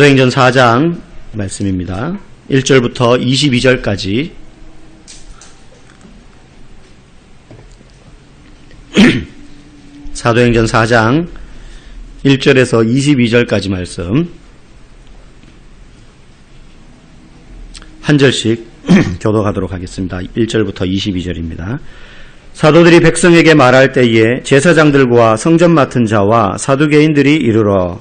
사도행전 4장 말씀입니다. 1절부터 22절까지 사도행전 4장 1절에서 22절까지 말씀 한 절씩 교독하도록 하겠습니다. 1절부터 22절입니다. 사도들이 백성에게 말할 때에 제사장들과 성전 맡은 자와 사두개인들이 이르러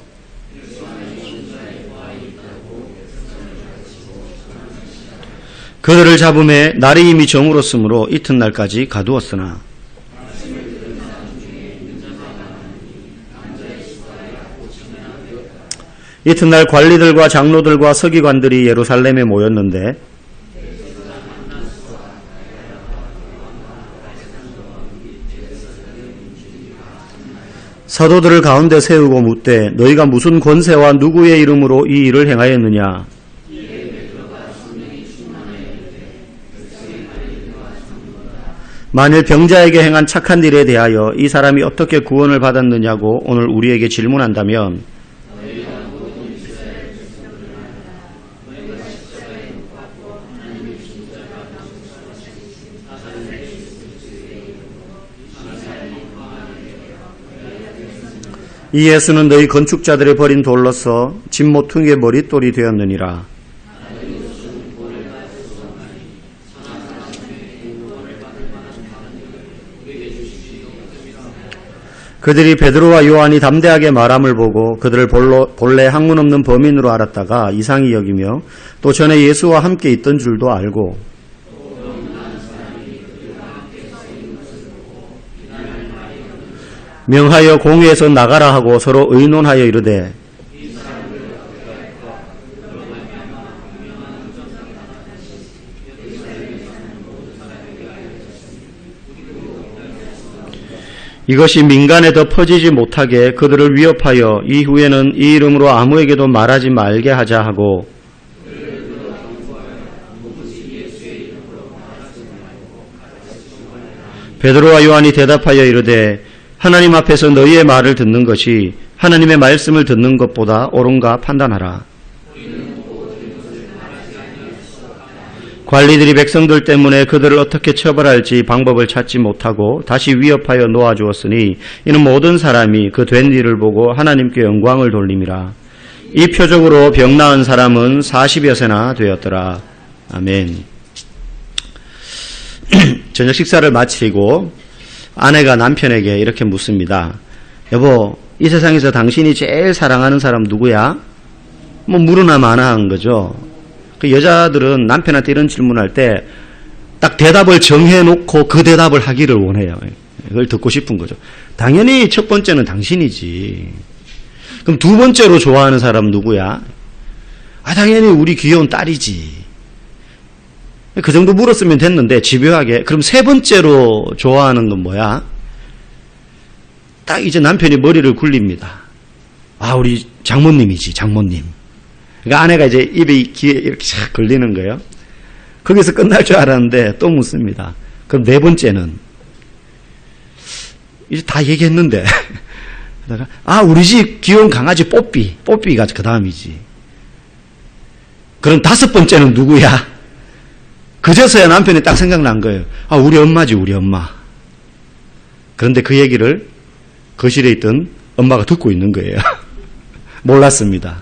그들을 잡음에 날이 이미 저물었으므로 이튿날까지 가두었으나 이튿날 관리들과 장로들과 서기관들이 예루살렘에 모였는데 사도들을 가운데 세우고 묻되 너희가 무슨 권세와 누구의 이름으로 이 일을 행하였느냐? 만일 병자에게 행한 착한 일에 대하여 이 사람이 어떻게 구원을 받았느냐고 오늘 우리에게 질문한다면 이 예수는 너희 건축자들의 버린 돌로서 집 모퉁이의 머릿돌이 되었느니라. 그들이 베드로와 요한이 담대하게 말함을 보고 그들을 본래 학문 없는 범인으로 알았다가 이상히 여기며 또 전에 예수와 함께 있던 줄도 알고 명하여 공회에서 나가라 하고 서로 의논하여 이르되 이것이 민간에 더 퍼지지 못하게 그들을 위협하여 이후에는 이 이름으로 아무에게도 말하지 말게 하자 하고 베드로와 요한이 대답하여 이르되 하나님 앞에서 너희의 말을 듣는 것이 하나님의 말씀을 듣는 것보다 옳은가 판단하라. 관리들이 백성들 때문에 그들을 어떻게 처벌할지 방법을 찾지 못하고 다시 위협하여 놓아주었으니 이는 모든 사람이 그 된 일을 보고 하나님께 영광을 돌림이라. 이 표적으로 병 나은 사람은 40여세나 되었더라. 아멘. 저녁 식사를 마치고 아내가 남편에게 이렇게 묻습니다. 여보, 이 세상에서 당신이 제일 사랑하는 사람 누구야? 뭐 물으나 마나 한 거죠. 그 여자들은 남편한테 이런 질문할 때 딱 대답을 정해놓고 그 대답을 하기를 원해요. 그걸 듣고 싶은 거죠. 당연히 첫 번째는 당신이지. 그럼 두 번째로 좋아하는 사람 누구야? 당연히 우리 귀여운 딸이지. 그 정도 물었으면 됐는데 집요하게 그럼 세 번째로 좋아하는 건 뭐야? 딱 이제 남편이 머리를 굴립니다. 우리 장모님이지, 장모님. 그러니까 아내가 이제 입에 귀에 이렇게 착 걸리는 거예요. 거기서 끝날 줄 알았는데 또 묻습니다. 그럼 네 번째는? 이제 다 얘기했는데. 우리 집 귀여운 강아지 뽀삐. 뽀삐가 그 다음이지. 그럼 다섯 번째는 누구야? 그제서야 남편이 딱 생각난 거예요. 우리 엄마지, 우리 엄마. 그런데 그 얘기를 거실에 있던 엄마가 듣고 있는 거예요. 몰랐습니다.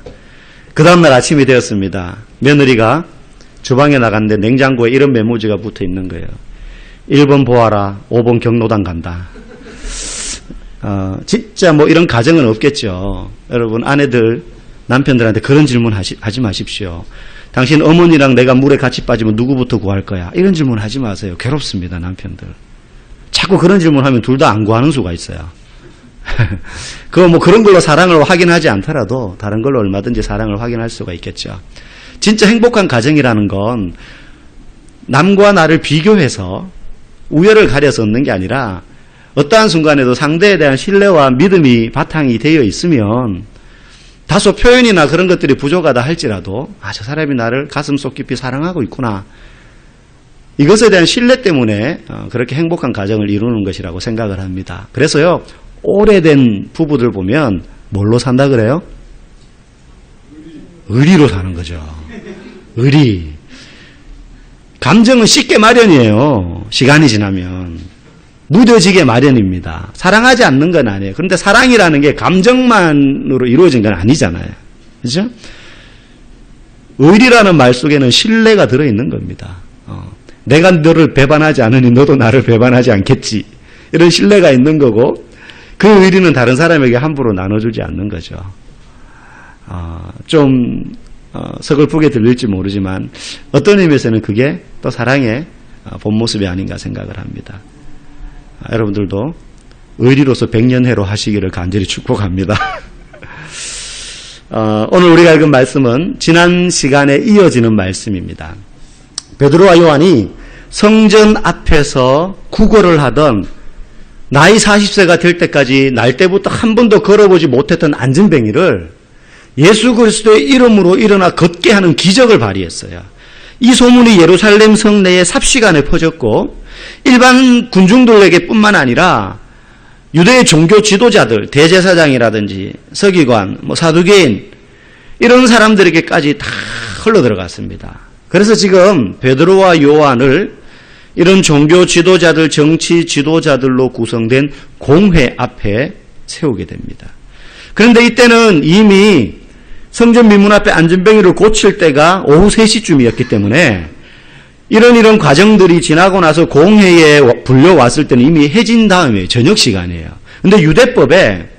그 다음날 아침이 되었습니다. 며느리가 주방에 나갔는데 냉장고에 이런 메모지가 붙어 있는 거예요. 1번 보아라, 5번 경로당 간다. 진짜 뭐 이런 가정은 없겠죠. 여러분, 아내들, 남편들한테 그런 질문 하지 마십시오. 당신 어머니랑 내가 물에 같이 빠지면 누구부터 구할 거야? 이런 질문 하지 마세요. 괴롭습니다, 남편들. 자꾸 그런 질문 하면 둘 다 안 구하는 수가 있어요. 뭐 그런 걸로 사랑을 확인하지 않더라도 다른 걸로 얼마든지 사랑을 확인할 수가 있겠죠. 진짜 행복한 가정이라는 건 남과 나를 비교해서 우열을 가려서 얻는 게 아니라 어떠한 순간에도 상대에 대한 신뢰와 믿음이 바탕이 되어 있으면 다소 표현이나 그런 것들이 부족하다 할지라도 저 사람이 나를 가슴속 깊이 사랑하고 있구나. 이것에 대한 신뢰 때문에 그렇게 행복한 가정을 이루는 것이라고 생각을 합니다. 그래서요, 오래된 부부들 보면 뭘로 산다 그래요? 의리로 사는 거죠. 의리. 감정은 씻게 마련이에요. 시간이 지나면. 무뎌지게 마련입니다. 사랑하지 않는 건 아니에요. 그런데 사랑이라는 게 감정만으로 이루어진 건 아니잖아요. 그죠? 의리라는 말 속에는 신뢰가 들어있는 겁니다. 내가 너를 배반하지 않으니 너도 나를 배반하지 않겠지. 이런 신뢰가 있는 거고, 그 의리는 다른 사람에게 함부로 나눠주지 않는 거죠. 좀 서글프게 들릴지 모르지만 어떤 의미에서는 그게 또 사랑의 본 모습이 아닌가 생각을 합니다. 여러분들도 의리로서 백년해로 하시기를 간절히 축복합니다. 오늘 우리가 읽은 말씀은 지난 시간에 이어지는 말씀입니다. 베드로와 요한이 성전 앞에서 구걸을 하던 나이 40세가 될 때까지 날 때부터 한 번도 걸어보지 못했던 안진뱅이를 예수 그리스도의 이름으로 일어나 걷게 하는 기적을 발휘했어요. 이 소문이 예루살렘 성내에 삽시간에 퍼졌고 일반 군중들에게 뿐만 아니라 유대의 종교 지도자들, 대제사장이라든지 서기관, 사두개인 이런 사람들에게까지 다 흘러들어갔습니다. 그래서 지금 베드로와 요한을 이런 종교 지도자들, 정치 지도자들로 구성된 공회 앞에 세우게 됩니다. 그런데 이때는 이미 성전 미문 앞에 안진뱅이를 고칠 때가 오후 3시쯤이었기 때문에 이런 과정들이 지나고 나서 공회에 불려왔을 때는 이미 해진 다음에 저녁 시간이에요. 그런데 유대법에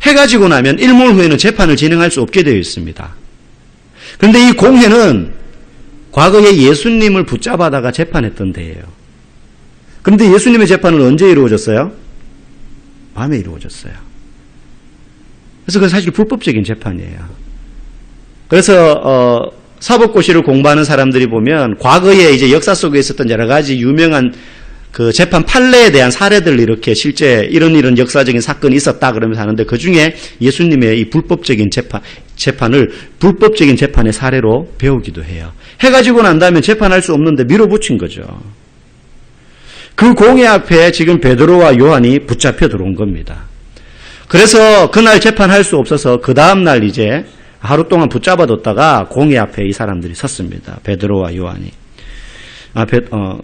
해가 지고 나면 일몰 후에는 재판을 진행할 수 없게 되어 있습니다. 그런데 이 공회는 과거에 예수님을 붙잡아다가 재판했던 데예요. 그런데 예수님의 재판은 언제 이루어졌어요? 밤에 이루어졌어요. 그래서 그건 사실 불법적인 재판이에요. 그래서 사법고시를 공부하는 사람들이 보면 과거에 이제 역사 속에 있었던 여러 가지 유명한 그 재판 판례에 대한 사례들 이렇게 실제 이런 역사적인 사건이 있었다 그러면서 하는데 그 중에 예수님의 이 불법적인 재판을 불법적인 재판의 사례로 배우기도 해요. 해가지고 난 다음에 재판할 수 없는데 밀어붙인 거죠. 그 공회 앞에 지금 베드로와 요한이 붙잡혀 들어온 겁니다. 그래서 그날 재판할 수 없어서 그 다음날 이제 하루 동안 붙잡아뒀다가 공회 앞에 이 사람들이 섰습니다. 베드로와 요한이.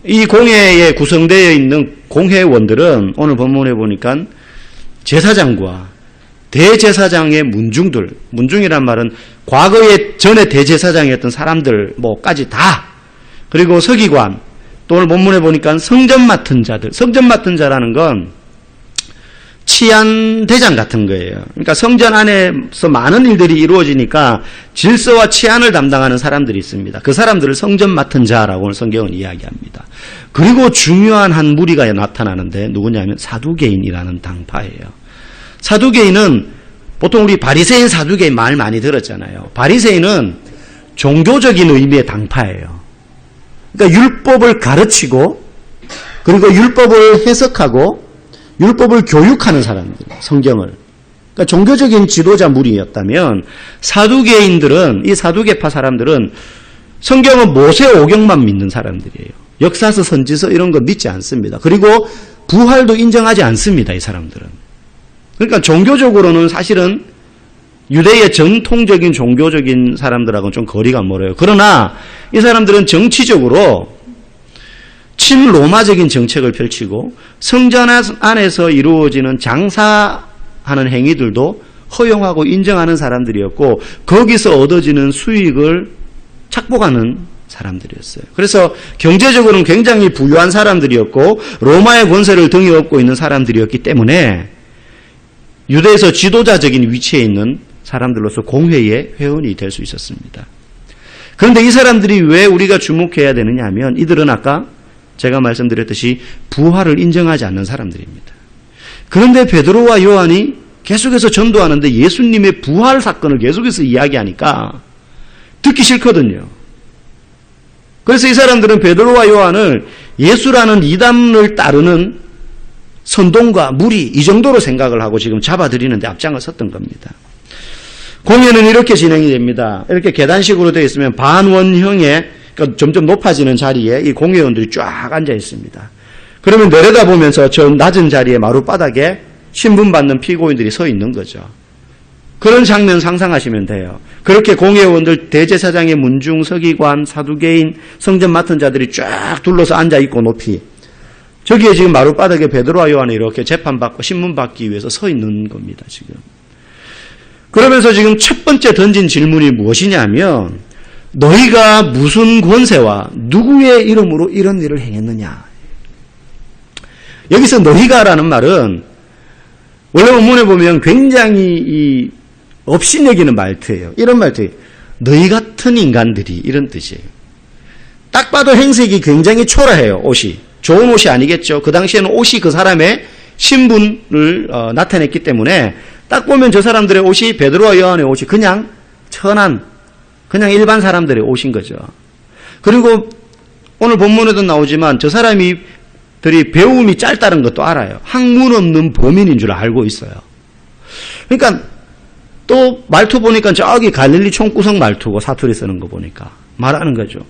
이 공회에 구성되어 있는 공회원들은 오늘 본문에 보니까 제사장과 대제사장의 문중들, 문중이란 말은 과거에 전에 대제사장이었던 사람들까지 다, 그리고 서기관, 또 오늘 본문에 보니까 성전 맡은 자들, 성전 맡은 자라는 건 치안대장 같은 거예요. 그러니까 성전 안에서 많은 일들이 이루어지니까 질서와 치안을 담당하는 사람들이 있습니다. 그 사람들을 성전 맡은 자라고 오늘 성경은 이야기합니다. 그리고 중요한 한 무리가 나타나는데 누구냐면 사두개인이라는 당파예요. 사두개인은 보통 우리 바리새인 사두개인 말 많이 들었잖아요. 바리새인은 종교적인 의미의 당파예요. 그러니까 율법을 가르치고 그리고 율법을 해석하고 율법을 교육하는 사람들, 성경을. 그러니까 종교적인 지도자 무리였다면 사두개인들은, 이 사두개파 사람들은 성경은 모세오경만 믿는 사람들이에요. 역사서, 선지서 이런 거 믿지 않습니다. 그리고 부활도 인정하지 않습니다, 이 사람들은. 그러니까 종교적으로는 사실은 유대의 전통적인 종교적인 사람들하고는 좀 거리가 멀어요. 그러나 이 사람들은 정치적으로 친로마적인 정책을 펼치고 성전 안에서 이루어지는 장사하는 행위들도 허용하고 인정하는 사람들이었고 거기서 얻어지는 수익을 착복하는 사람들이었어요. 그래서 경제적으로는 굉장히 부유한 사람들이었고 로마의 권세를 등에 업고 있는 사람들이었기 때문에 유대에서 지도자적인 위치에 있는 사람들로서 공회의 회원이 될 수 있었습니다. 그런데 이 사람들이 왜 우리가 주목해야 되느냐 하면 이들은 아까 제가 말씀드렸듯이 부활을 인정하지 않는 사람들입니다. 그런데 베드로와 요한이 계속해서 전도하는데 예수님의 부활 사건을 계속해서 이야기하니까 듣기 싫거든요. 그래서 이 사람들은 베드로와 요한을 예수라는 이단을 따르는 선동과 무리 이 정도로 생각을 하고 지금 잡아들이는데 앞장을 섰던 겁니다. 공연은 이렇게 진행이 됩니다. 이렇게 계단식으로 되어 있으면 반원형의 그러니까 점점 높아지는 자리에 이 공회원들이 쫙 앉아 있습니다. 그러면 내려다보면서 저 낮은 자리에 마룻바닥에 신분받는 피고인들이 서 있는 거죠. 그런 장면 상상하시면 돼요. 그렇게 공회의원들, 대제사장의 문중, 서기관, 사두개인, 성전 맡은 자들이 쫙 둘러서 앉아있고 높이. 저기에 지금 마룻바닥에 베드로와 요한이 이렇게 재판받고 신문받기 위해서 서 있는 겁니다, 지금. 그러면서 지금 첫 번째 던진 질문이 무엇이냐면, 너희가 무슨 권세와 누구의 이름으로 이런 일을 행했느냐. 여기서 너희가라는 말은 원래 원문에 보면 굉장히 업신여기는 말투예요. 이런 말투예요. 너희 같은 인간들이, 이런 뜻이에요. 딱 봐도 행색이 굉장히 초라해요. 옷이. 좋은 옷이 아니겠죠. 그 당시에는 옷이 그 사람의 신분을 나타냈기 때문에 딱 보면 저 사람들의 옷이, 베드로와 요한의 옷이 그냥 천한, 그냥 일반 사람들의 옷인 거죠. 그리고 오늘 본문에도 나오지만 저 사람들이 배움이 짧다는 것도 알아요. 학문 없는 범인인 줄 알고 있어요. 그러니까 또 말투 보니까 저기 갈릴리 총구석 말투고, 사투리 쓰는 거 보니까 말하는 거죠.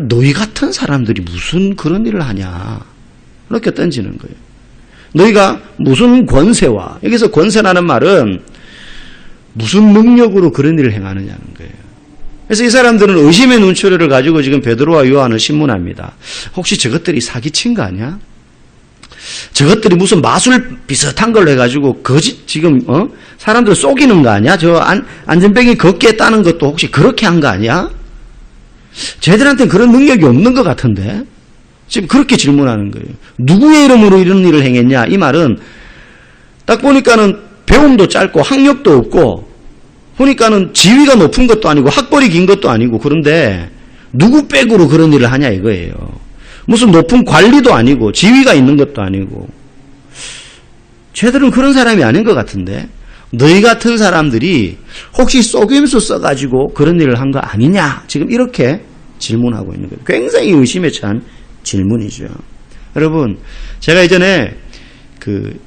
너희 같은 사람들이 무슨 그런 일을 하냐, 그렇게 던지는 거예요. 너희가 무슨 권세와, 여기서 권세라는 말은 무슨 능력으로 그런 일을 행하느냐는 거예요. 그래서 이 사람들은 의심의 눈초리를 가지고 지금 베드로와 요한을 신문합니다. 혹시 저것들이 사기친 거 아니야? 저것들이 무슨 마술 비슷한 걸 해가지고 거짓 지금 사람들 속이는 거 아니야? 저 안전뱅이 걷게 했다는 것도 혹시 그렇게 한 거 아니야? 쟤들한테는 그런 능력이 없는 것 같은데? 지금 그렇게 질문하는 거예요. 누구의 이름으로 이런 일을 행했냐? 이 말은 딱 보니까는 배움도 짧고 학력도 없고, 보니까는 지위가 높은 것도 아니고 학벌이 긴 것도 아니고, 그런데 누구 백으로 그런 일을 하냐 이거예요. 무슨 높은 관리도 아니고 지위가 있는 것도 아니고, 쟤들은 그런 사람이 아닌 것 같은데 너희 같은 사람들이 혹시 속임수 써가지고 그런 일을 한 거 아니냐, 지금 이렇게 질문하고 있는 거예요. 굉장히 의심에 찬 질문이죠. 여러분, 제가 예전에 그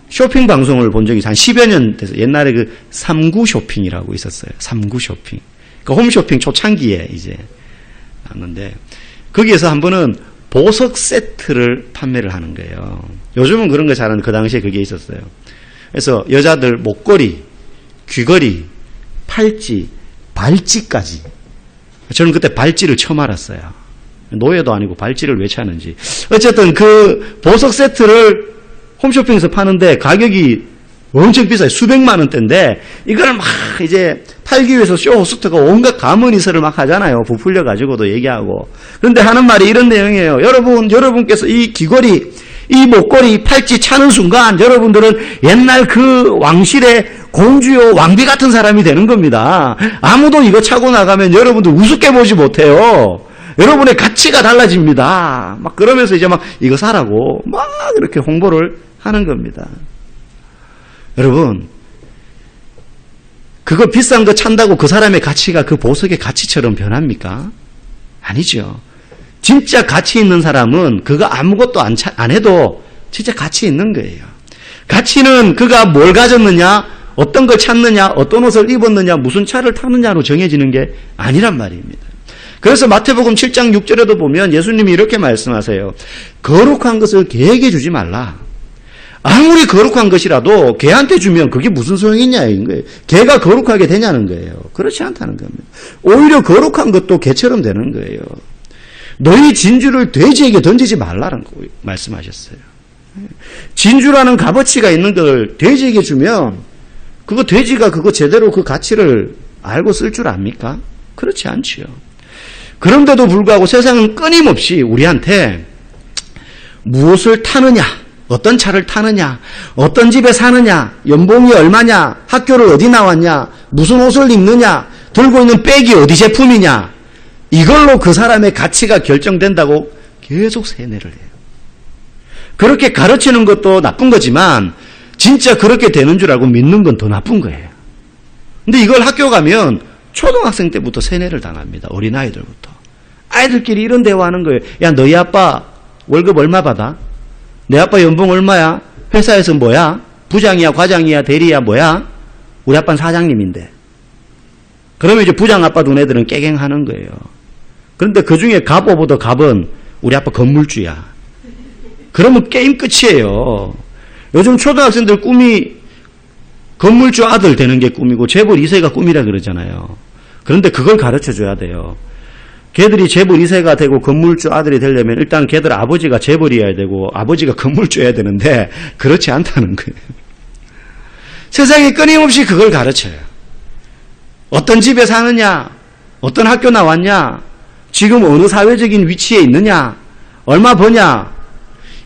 쇼핑 방송을 본 적이 한 10여 년 돼서, 옛날에 그 3구 쇼핑이라고 있었어요. 3구 쇼핑. 그 홈쇼핑 초창기에 이제 나왔는데, 거기에서 한 번은 보석 세트를 판매를 하는 거예요. 요즘은 그런 거 잘하는데 그 당시에 그게 있었어요. 그래서 여자들 목걸이, 귀걸이, 팔찌, 발찌까지. 저는 그때 발찌를 처음 알았어요. 노예도 아니고 발찌를 왜 차는지. 어쨌든 그 보석 세트를 홈쇼핑에서 파는데 가격이 엄청 비싸요. 수백만 원대인데 이걸 막 이제 팔기 위해서 쇼호스트가 온갖 가문이설을 막 하잖아요. 부풀려가지고도 얘기하고. 그런데 하는 말이 이런 내용이에요. 여러분께서 이 귀걸이, 이 목걸이, 팔찌 차는 순간 여러분들은 옛날 그 왕실의 공주요 왕비 같은 사람이 되는 겁니다. 아무도 이거 차고 나가면 여러분들 우습게 보지 못해요. 여러분의 가치가 달라집니다. 막 그러면서 이제 막 이거 사라고 막 이렇게 홍보를 하는 겁니다. 여러분, 그거 비싼 거 찬다고 그 사람의 가치가 그 보석의 가치처럼 변합니까? 아니죠. 진짜 가치 있는 사람은 그거 아무것도 안 해도 진짜 가치 있는 거예요. 가치는 그가 뭘 가졌느냐, 어떤 걸 찾느냐, 어떤 옷을 입었느냐, 무슨 차를 타느냐로 정해지는 게 아니란 말입니다. 그래서 마태복음 7장 6절에도 보면 예수님이 이렇게 말씀하세요. 거룩한 것을 개에게 주지 말라. 아무리 거룩한 것이라도 개한테 주면 그게 무슨 소용이 있냐는 거예요. 개가 거룩하게 되냐는 거예요. 그렇지 않다는 겁니다. 오히려 거룩한 것도 개처럼 되는 거예요. 너희 진주를 돼지에게 던지지 말라는 거 말씀하셨어요. 진주라는 값어치가 있는 걸 돼지에게 주면 그거 돼지가 그거 제대로 그 가치를 알고 쓸 줄 압니까? 그렇지 않지요. 그런데도 불구하고 세상은 끊임없이 우리한테 무엇을 타느냐, 어떤 차를 타느냐, 어떤 집에 사느냐, 연봉이 얼마냐, 학교를 어디 나왔냐, 무슨 옷을 입느냐, 들고 있는 백이 어디 제품이냐, 이걸로 그 사람의 가치가 결정된다고 계속 세뇌를 해요. 그렇게 가르치는 것도 나쁜 거지만 진짜 그렇게 되는 줄 알고 믿는 건 더 나쁜 거예요. 근데 이걸 학교 가면 초등학생 때부터 세뇌를 당합니다. 어린아이들부터. 아이들끼리 이런 대화하는 거예요. 야, 너희 아빠 월급 얼마 받아? 내 아빠 연봉 얼마야? 회사에서 뭐야? 부장이야, 과장이야, 대리야, 뭐야? 우리 아빠는 사장님인데. 그러면 이제 부장 아빠 두뇌들은 깨갱하는 거예요. 그런데 그 중에 갑 오브 더 갑은 우리 아빠 건물주야. 그러면 게임 끝이에요. 요즘 초등학생들 꿈이 건물주 아들 되는 게 꿈이고 재벌 2세가 꿈이라 그러잖아요. 그런데 그걸 가르쳐줘야 돼요. 걔들이 재벌 2세가 되고 건물주 아들이 되려면 일단 걔들 아버지가 재벌이어야 되고 아버지가 건물주여야 되는데 그렇지 않다는 거예요. 세상에 끊임없이 그걸 가르쳐요. 어떤 집에 사느냐, 어떤 학교 나왔냐, 지금 어느 사회적인 위치에 있느냐, 얼마 버냐,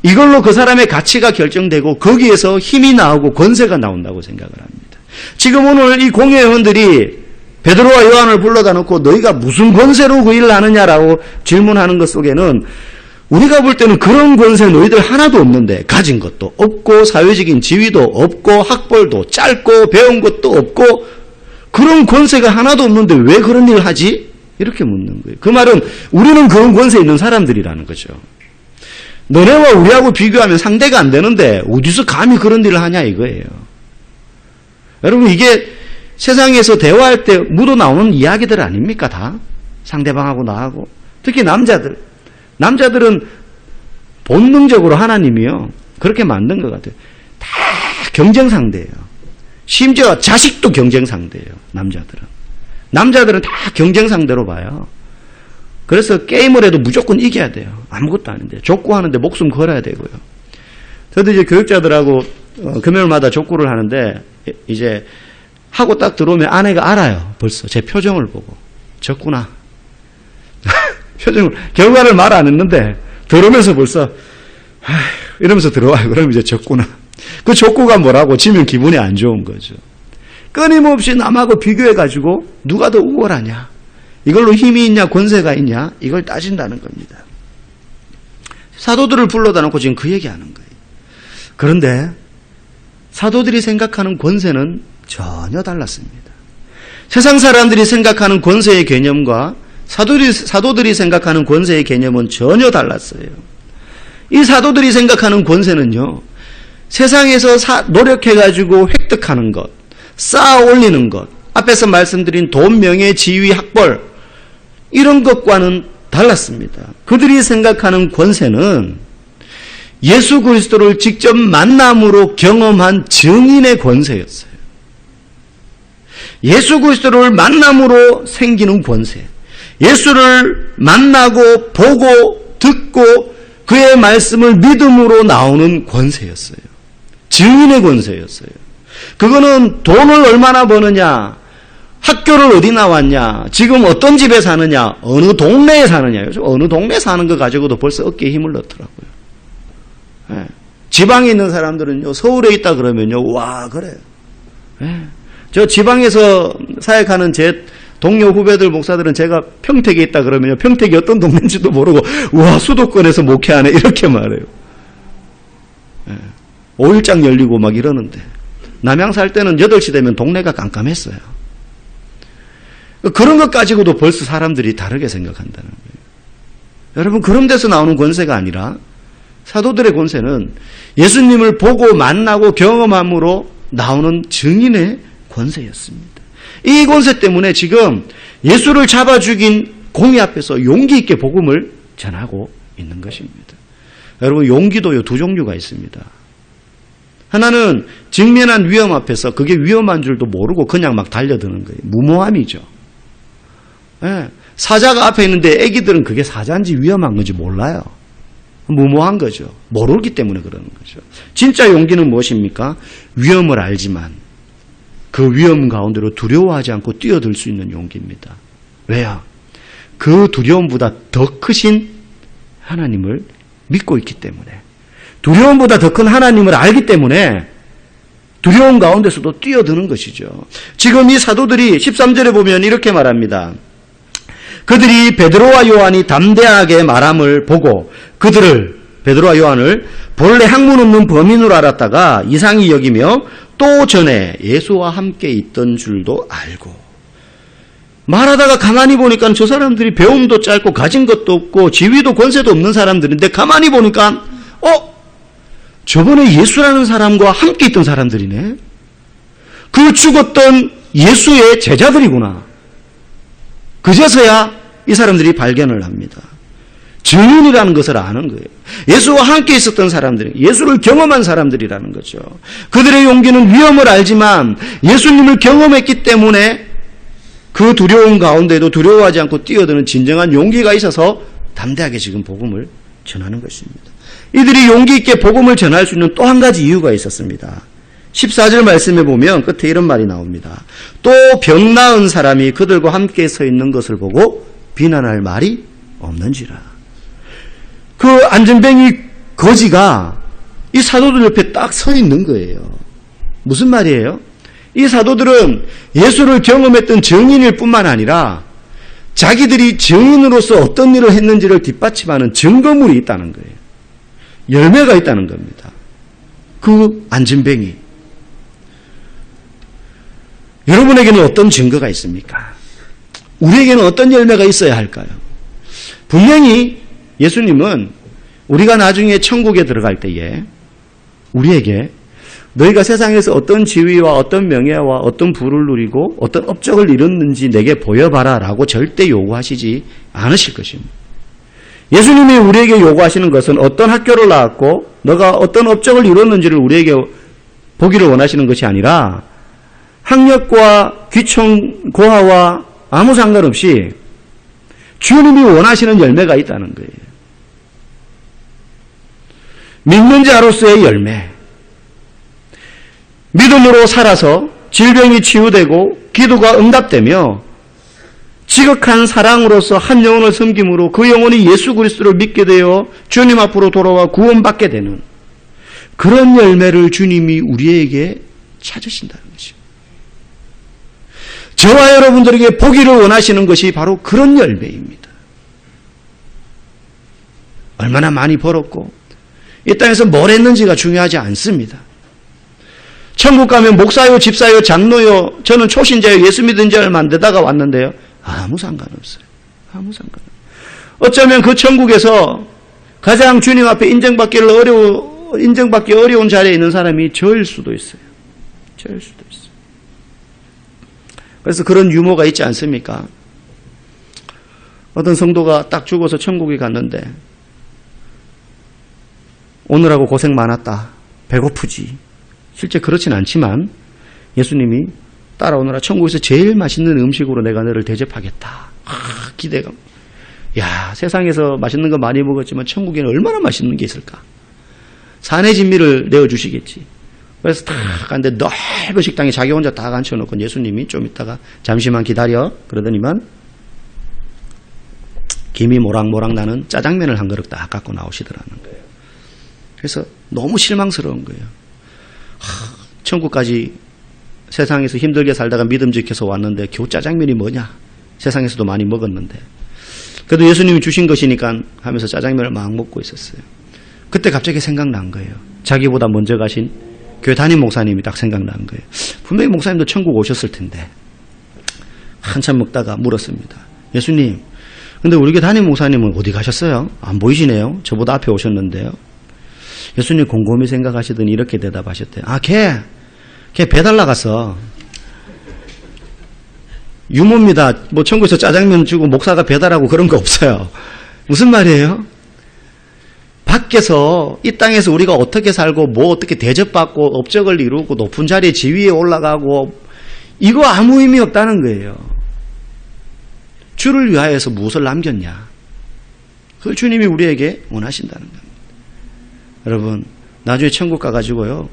이걸로 그 사람의 가치가 결정되고 거기에서 힘이 나오고 권세가 나온다고 생각을 합니다. 지금 오늘 이 공회의원들이 베드로와 요한을 불러다 놓고 너희가 무슨 권세로 그 일을 하느냐라고 질문하는 것 속에는 우리가 볼 때는 그런 권세 너희들 하나도 없는데, 가진 것도 없고 사회적인 지위도 없고 학벌도 짧고 배운 것도 없고 그런 권세가 하나도 없는데 왜 그런 일을 하지? 이렇게 묻는 거예요. 그 말은 우리는 그런 권세 있는 사람들이라는 거죠. 너네와 우리하고 비교하면 상대가 안 되는데 어디서 감히 그런 일을 하냐 이거예요. 여러분, 이게 세상에서 대화할 때 묻어나오는 이야기들 아닙니까? 다 상대방하고 나하고. 특히 남자들은 본능적으로 하나님이요 그렇게 만든 것 같아요. 다 경쟁 상대예요. 심지어 자식도 경쟁 상대예요. 남자들은 다 경쟁 상대로 봐요. 그래서 게임을 해도 무조건 이겨야 돼요. 아무것도 아닌데. 족구하는데 목숨 걸어야 되고요. 저도 이제 교육자들하고 금요일마다 족구를 하는데 이제 하고 딱 들어오면 아내가 알아요. 벌써 제 표정을 보고. 졌구나. 표정을, 결과를 말 안 했는데 들어오면서 벌써 이러면서 들어와요. 그러면 이제 졌구나. 그 족구가 뭐라고? 지면 기분이 안 좋은 거죠. 끊임없이 남하고 비교해가지고 누가 더 우월하냐, 이걸로 힘이 있냐 권세가 있냐, 이걸 따진다는 겁니다. 사도들을 불러다 놓고 지금 그 얘기하는 거예요. 그런데 사도들이 생각하는 권세는 전혀 달랐습니다. 세상 사람들이 생각하는 권세의 개념과 사도들이 생각하는 권세의 개념은 전혀 달랐어요. 이 사도들이 생각하는 권세는요, 세상에서 노력해가지고 획득하는 것, 쌓아 올리는 것, 앞에서 말씀드린 돈, 명예, 지위, 학벌, 이런 것과는 달랐습니다. 그들이 생각하는 권세는 예수 그리스도를 직접 만남으로 경험한 증인의 권세였어요. 예수 그리스도를 만남으로 생기는 권세, 예수를 만나고 보고 듣고 그의 말씀을 믿음으로 나오는 권세였어요. 증인의 권세였어요. 그거는 돈을 얼마나 버느냐, 학교를 어디 나왔냐, 지금 어떤 집에 사느냐, 어느 동네에 사느냐. 요즘 어느 동네에 사는 거 가지고도 벌써 어깨에 힘을 넣더라고요. 네. 지방에 있는 사람들은요, 서울에 있다 그러면요, 와, 그래요. 네. 저 지방에서 사역하는 제 동료 후배들 목사들은 제가 평택에 있다 그러면요, 평택이 어떤 동네인지도 모르고, 와, 수도권에서 목회하네, 이렇게 말해요. 네. 5일장 열리고 막 이러는데, 남양 살 때는 8시 되면 동네가 깜깜했어요. 그런 것 가지고도 벌써 사람들이 다르게 생각한다는 거예요. 여러분, 그런 데서 나오는 권세가 아니라 사도들의 권세는 예수님을 보고 만나고 경험함으로 나오는 증인의 권세였습니다. 이 권세 때문에 지금 예수를 잡아 죽인 공의 앞에서 용기 있게 복음을 전하고 있는 것입니다. 여러분, 용기도요, 두 종류가 있습니다. 하나는 직면한 위험 앞에서 그게 위험한 줄도 모르고 그냥 막 달려드는 거예요. 무모함이죠. 네. 사자가 앞에 있는데 애기들은 그게 사자인지 위험한 건지 몰라요. 무모한 거죠. 모르기 때문에 그러는 거죠. 진짜 용기는 무엇입니까? 위험을 알지만 그 위험 가운데로 두려워하지 않고 뛰어들 수 있는 용기입니다. 왜요? 그 두려움보다 더 크신 하나님을 믿고 있기 때문에, 두려움보다 더 큰 하나님을 알기 때문에 두려움 가운데서도 뛰어드는 것이죠. 지금 이 사도들이 13절에 보면 이렇게 말합니다. 그들이 베드로와 요한이 담대하게 말함을 보고 그들을, 베드로와 요한을 본래 학문 없는 범인으로 알았다가 이상히 여기며 또 전에 예수와 함께 있던 줄도 알고. 말하다가 가만히 보니까 저 사람들이 배움도 짧고 가진 것도 없고 지위도 권세도 없는 사람들인데 가만히 보니까 저번에 예수라는 사람과 함께 있던 사람들이네. 그 죽었던 예수의 제자들이구나. 그제서야 이 사람들이 발견을 합니다. 증인이라는 것을 아는 거예요. 예수와 함께 있었던 사람들, 예수를 경험한 사람들이라는 거죠. 그들의 용기는 위험을 알지만 예수님을 경험했기 때문에 그 두려움 가운데도 두려워하지 않고 뛰어드는 진정한 용기가 있어서 담대하게 지금 복음을 전하는 것입니다. 이들이 용기 있게 복음을 전할 수 있는 또 한 가지 이유가 있었습니다. 14절 말씀에 보면 끝에 이런 말이 나옵니다. 또 병 나은 사람이 그들과 함께 서 있는 것을 보고 비난할 말이 없는지라. 그 안전뱅이 거지가 이 사도들 옆에 딱 서 있는 거예요. 무슨 말이에요? 이 사도들은 예수를 경험했던 증인일 뿐만 아니라 자기들이 증인으로서 어떤 일을 했는지를 뒷받침하는 증거물이 있다는 거예요. 열매가 있다는 겁니다. 그 안전뱅이. 여러분에게는 어떤 증거가 있습니까? 우리에게는 어떤 열매가 있어야 할까요? 분명히 예수님은 우리가 나중에 천국에 들어갈 때에 우리에게 너희가 세상에서 어떤 지위와 어떤 명예와 어떤 부를 누리고 어떤 업적을 이뤘는지 내게 보여봐라 라고 절대 요구하시지 않으실 것입니다. 예수님이 우리에게 요구하시는 것은 어떤 학교를 나왔고 너가 어떤 업적을 이뤘는지를 우리에게 보기를 원하시는 것이 아니라 학력과 귀청 고하와 아무 상관없이 주님이 원하시는 열매가 있다는 거예요. 믿는 자로서의 열매. 믿음으로 살아서 질병이 치유되고 기도가 응답되며 지극한 사랑으로서 한 영혼을 섬김으로 그 영혼이 예수 그리스도를 믿게 되어 주님 앞으로 돌아와 구원받게 되는 그런 열매를 주님이 우리에게 찾으신다는 것입니다. 저와 여러분들에게 보기를 원하시는 것이 바로 그런 열매입니다. 얼마나 많이 벌었고 이 땅에서 뭘 했는지가 중요하지 않습니다. 천국 가면 목사요, 집사요, 장로요, 저는 초신자요, 예수 믿은 지 얼마 안 되다가 왔는데요. 아무 상관없어요. 아무 상관없어요. 어쩌면 그 천국에서 가장 주님 앞에 인정받기 어려운 자리에 있는 사람이 저일 수도 있어요. 저일 수도 있어요. 그래서 그런 유머가 있지 않습니까? 어떤 성도가 딱 죽어서 천국에 갔는데 오늘하고 고생 많았다. 배고프지. 실제 그렇진 않지만 예수님이 따라오너라 천국에서 제일 맛있는 음식으로 내가 너를 대접하겠다. 기대감. 야, 세상에서 맛있는 거 많이 먹었지만 천국에는 얼마나 맛있는 게 있을까. 산의 진미를 내어주시겠지. 그래서 딱 갔는데 넓은 식당에 자기 혼자 다 앉혀놓고 예수님이 좀 있다가 잠시만 기다려 그러더니만 김이 모락모락 나는 짜장면을 한 그릇 딱 갖고 나오시더라는 거예요. 그래서 너무 실망스러운 거예요. 천국까지 세상에서 힘들게 살다가 믿음 지켜서 왔는데 겨우 짜장면이 뭐냐. 세상에서도 많이 먹었는데. 그래도 예수님이 주신 것이니까 하면서 짜장면을 막 먹고 있었어요. 그때 갑자기 생각난 거예요. 자기보다 먼저 가신 교회 담임 목사님이 딱 생각난 거예요. 분명히 목사님도 천국 오셨을 텐데. 한참 먹다가 물었습니다. 예수님, 근데 우리 교회 담임 목사님은 어디 가셨어요? 안 보이시네요. 저보다 앞에 오셨는데요. 예수님 곰곰이 생각하시더니 이렇게 대답하셨대요. 걔 배달 나갔어. 유모입니다. 뭐 천국에서 짜장면 주고 목사가 배달하고 그런 거 없어요. 무슨 말이에요? 밖에서 이 땅에서 우리가 어떻게 살고 뭐 어떻게 대접받고 업적을 이루고 높은 자리에 지위에 올라가고 이거 아무 의미 없다는 거예요. 주를 위하여서 무엇을 남겼냐. 그걸 주님이 우리에게 원하신다는 겁니다. 여러분 나중에 천국 가가지고요.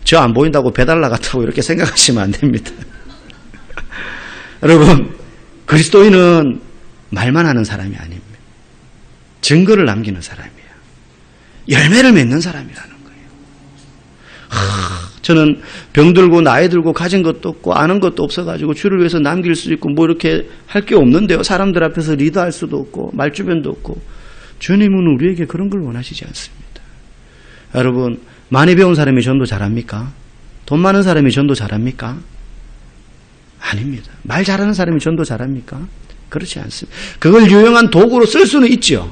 저 안 보인다고 배달 나갔다고 이렇게 생각하시면 안 됩니다. 여러분 그리스도인은 말만 하는 사람이 아닙니다. 증거를 남기는 사람이에요. 열매를 맺는 사람이라는 거예요. 저는 병들고 나이 들고 가진 것도 없고 아는 것도 없어가지고 주를 위해서 남길 수 있고 뭐 이렇게 할 게 없는데요. 사람들 앞에서 리더할 수도 없고 말주변도 없고 주님은 우리에게 그런 걸 원하시지 않습니다. 여러분 많이 배운 사람이 전도 잘합니까? 돈 많은 사람이 전도 잘합니까? 아닙니다. 말 잘하는 사람이 전도 잘합니까? 그렇지 않습니다. 그걸 유용한 도구로 쓸 수는 있지요.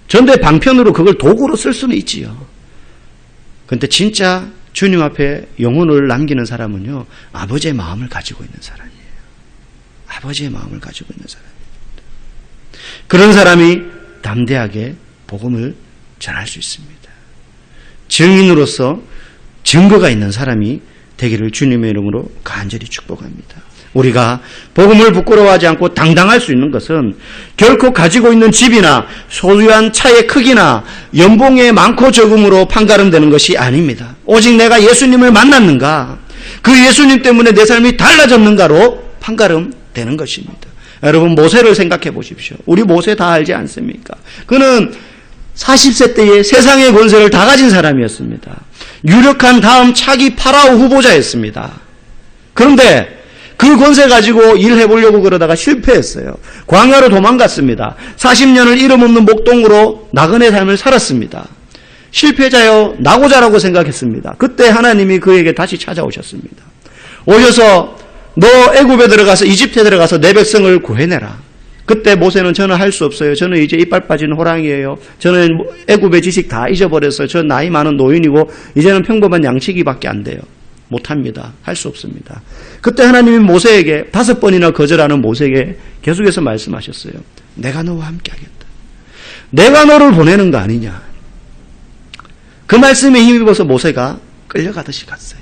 전도의 방편으로 그걸 도구로 쓸 수는 있지요. 그런데 진짜 주님 앞에 영혼을 남기는 사람은요. 아버지의 마음을 가지고 있는 사람이에요. 아버지의 마음을 가지고 있는 사람입니다. 그런 사람이 담대하게 복음을 전할 수 있습니다. 증인으로서 증거가 있는 사람이 되기를 주님의 이름으로 간절히 축복합니다. 우리가 복음을 부끄러워하지 않고 당당할 수 있는 것은 결코 가지고 있는 집이나 소유한 차의 크기나 연봉의 많고 적음으로 판가름되는 것이 아닙니다. 오직 내가 예수님을 만났는가, 그 예수님 때문에 내 삶이 달라졌는가로 판가름되는 것입니다. 여러분, 모세를 생각해 보십시오. 우리 모세 다 알지 않습니까? 그는 40세 때에 세상의 권세를 다 가진 사람이었습니다. 유력한 다음 차기 파라오 후보자였습니다. 그런데 그 권세 가지고 일해보려고 그러다가 실패했어요. 광야로 도망갔습니다. 40년을 이름 없는 목동으로 나그네 삶을 살았습니다. 실패자요, 낙오자라고 생각했습니다. 그때 하나님이 그에게 다시 찾아오셨습니다. 오셔서 너 애굽에 들어가서, 이집트에 들어가서 내 백성을 구해내라. 그때 모세는 저는 할 수 없어요. 저는 이제 이빨 빠진 호랑이에요. 저는 애굽의 지식 다 잊어버렸어요. 저 나이 많은 노인이고 이제는 평범한 양치기밖에 안 돼요. 못합니다. 할 수 없습니다. 그때 하나님이 모세에게 5번이나 거절하는 모세에게 계속해서 말씀하셨어요. 내가 너와 함께 하겠다. 내가 너를 보내는 거 아니냐. 그 말씀에 힘입어서 모세가 끌려가듯이 갔어요.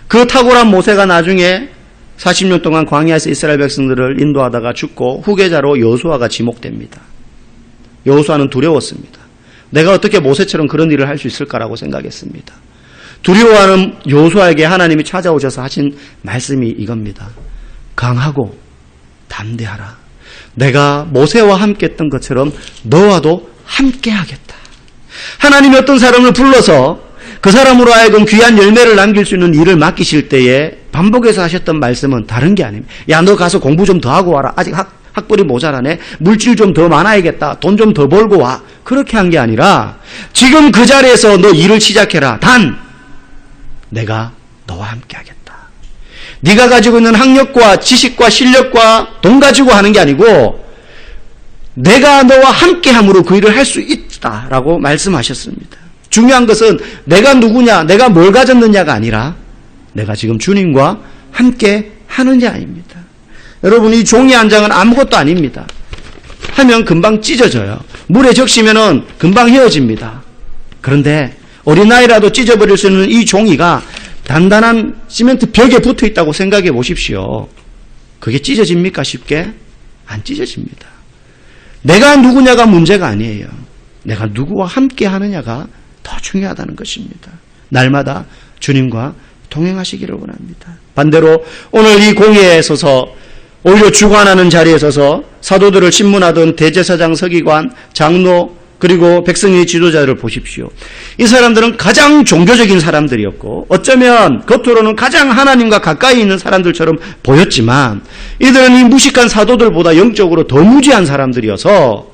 그 탁월한 모세가 나중에 40년 동안 광야에서 이스라엘 백성들을 인도하다가 죽고 후계자로 여호수아가 지목됩니다. 여호수아는 두려웠습니다. 내가 어떻게 모세처럼 그런 일을 할 수 있을까라고 생각했습니다. 두려워하는 여호수아에게 하나님이 찾아오셔서 하신 말씀이 이겁니다. 강하고 담대하라. 내가 모세와 함께 했던 것처럼 너와도 함께 하겠다. 하나님이 어떤 사람을 불러서 그 사람으로 하여금 귀한 열매를 남길 수 있는 일을 맡기실 때에 반복해서 하셨던 말씀은 다른 게 아닙니다. 야, 너 가서 공부 좀 더 하고 와라. 아직 학벌이 모자라네. 물질 좀 더 많아야겠다. 돈 좀 더 벌고 와. 그렇게 한 게 아니라 지금 그 자리에서 너 일을 시작해라. 단 내가 너와 함께 하겠다. 네가 가지고 있는 학력과 지식과 실력과 돈 가지고 하는 게 아니고 내가 너와 함께 함으로 그 일을 할 수 있다라고 말씀하셨습니다. 중요한 것은 내가 누구냐, 내가 뭘 가졌느냐가 아니라 내가 지금 주님과 함께 하느냐입니다. 여러분, 이 종이 한 장은 아무것도 아닙니다. 하면 금방 찢어져요. 물에 적시면은 금방 헤어집니다. 그런데 어린아이라도 찢어버릴 수 있는 이 종이가 단단한 시멘트 벽에 붙어 있다고 생각해 보십시오. 그게 찢어집니까? 쉽게? 안 찢어집니다. 내가 누구냐가 문제가 아니에요. 내가 누구와 함께 하느냐가 더 중요하다는 것입니다. 날마다 주님과 동행하시기를 원합니다. 반대로 오늘 이 공회에 서서 오히려 주관하는 자리에 서서 사도들을 신문하던 대제사장, 서기관, 장로, 그리고 백성의 지도자를 보십시오. 이 사람들은 가장 종교적인 사람들이었고 어쩌면 겉으로는 가장 하나님과 가까이 있는 사람들처럼 보였지만 이들은 이 무식한 사도들보다 영적으로 더 무지한 사람들이어서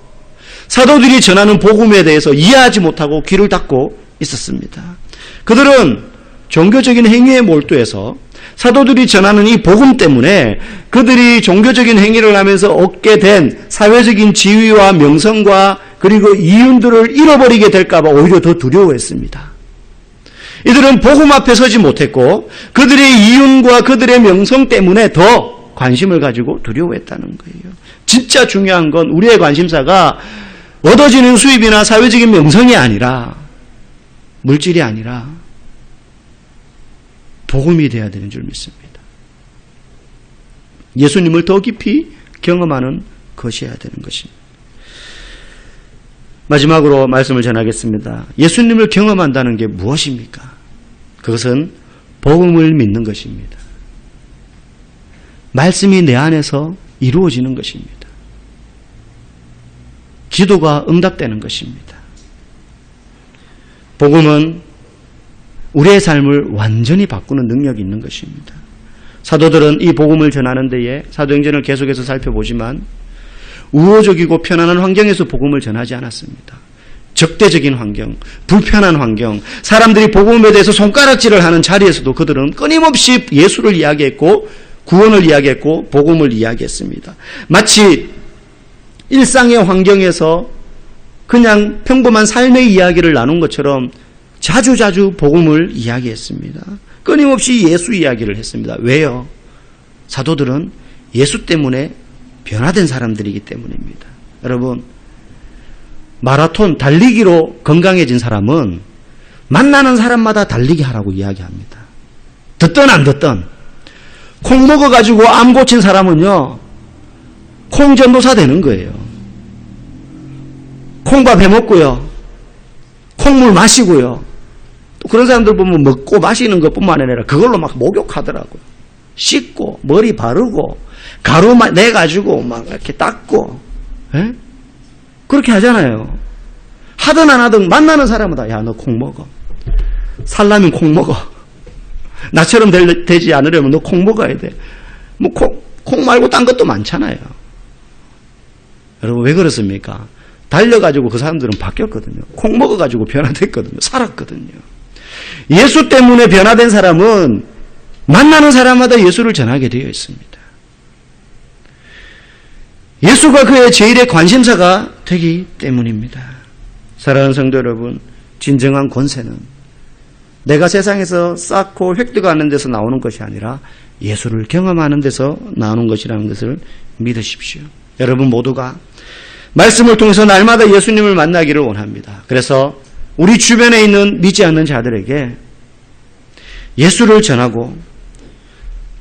사도들이 전하는 복음에 대해서 이해하지 못하고 귀를 닫고 있었습니다. 그들은 종교적인 행위에 몰두해서 사도들이 전하는 이 복음 때문에 그들이 종교적인 행위를 하면서 얻게 된 사회적인 지위와 명성과 그리고 이윤들을 잃어버리게 될까 봐 오히려 더 두려워했습니다. 이들은 복음 앞에 서지 못했고 그들의 이윤과 그들의 명성 때문에 더 관심을 가지고 두려워했다는 거예요. 진짜 중요한 건 우리의 관심사가 얻어지는 수입이나 사회적인 명성이 아니라 물질이 아니라 복음이 되어야 되는 줄 믿습니다. 예수님을 더 깊이 경험하는 것이어야 되는 것입니다. 마지막으로 말씀을 전하겠습니다. 예수님을 경험한다는 게 무엇입니까? 그것은 복음을 믿는 것입니다. 말씀이 내 안에서 이루어지는 것입니다. 기도가 응답되는 것입니다. 복음은 우리의 삶을 완전히 바꾸는 능력이 있는 것입니다. 사도들은 이 복음을 전하는 데에 사도행전을 계속해서 살펴보지만 우호적이고 편안한 환경에서 복음을 전하지 않았습니다. 적대적인 환경, 불편한 환경, 사람들이 복음에 대해서 손가락질을 하는 자리에서도 그들은 끊임없이 예수를 이야기했고 구원을 이야기했고 복음을 이야기했습니다. 마치 일상의 환경에서 그냥 평범한 삶의 이야기를 나눈 것처럼 자주자주 복음을 이야기했습니다. 끊임없이 예수 이야기를 했습니다. 왜요? 사도들은 예수 때문에 변화된 사람들이기 때문입니다. 여러분, 마라톤 달리기로 건강해진 사람은 만나는 사람마다 달리기 하라고 이야기합니다. 듣든 안 듣든. 콩 먹어가지고 암 고친 사람은요, 콩전도사 되는 거예요. 콩밥 해먹고요, 콩물 마시고요, 또 그런 사람들 보면 먹고 마시는 것뿐만 아니라 그걸로 막 목욕하더라고요. 씻고, 머리 바르고, 가루 내가지고 막 이렇게 닦고, 에? 그렇게 하잖아요. 하든 안 하든 만나는 사람마다, 야, 너 콩 먹어. 살라면 콩 먹어. 나처럼 되지 않으려면 너 콩 먹어야 돼. 뭐 콩 말고 딴 것도 많잖아요. 여러분 왜 그렇습니까? 달려가지고 그 사람들은 바뀌었거든요. 콩 먹어가지고 변화됐거든요. 살았거든요. 예수 때문에 변화된 사람은 만나는 사람마다 예수를 전하게 되어 있습니다. 예수가 그의 제일의 관심사가 되기 때문입니다. 사랑하는 성도 여러분, 진정한 권세는 내가 세상에서 쌓고 획득하는 데서 나오는 것이 아니라 예수를 경험하는 데서 나오는 것이라는 것을 믿으십시오. 여러분 모두가 말씀을 통해서 날마다 예수님을 만나기를 원합니다. 그래서 우리 주변에 있는 믿지 않는 자들에게 예수를 전하고,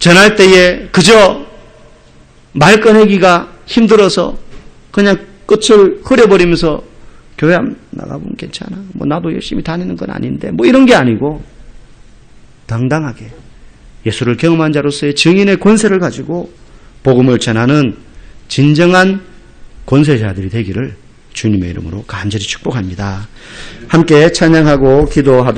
전할 때에 그저 말 꺼내기가 힘들어서 그냥 끝을 흐려버리면서 교회 안 나가보면 괜찮아, 뭐 나도 열심히 다니는 건 아닌데, 뭐 이런 게 아니고 당당하게 예수를 경험한 자로서의 증인의 권세를 가지고 복음을 전하는 진정한 권세자들이 되기를 주님의 이름으로 간절히 축복합니다. 함께 찬양하고 기도하도록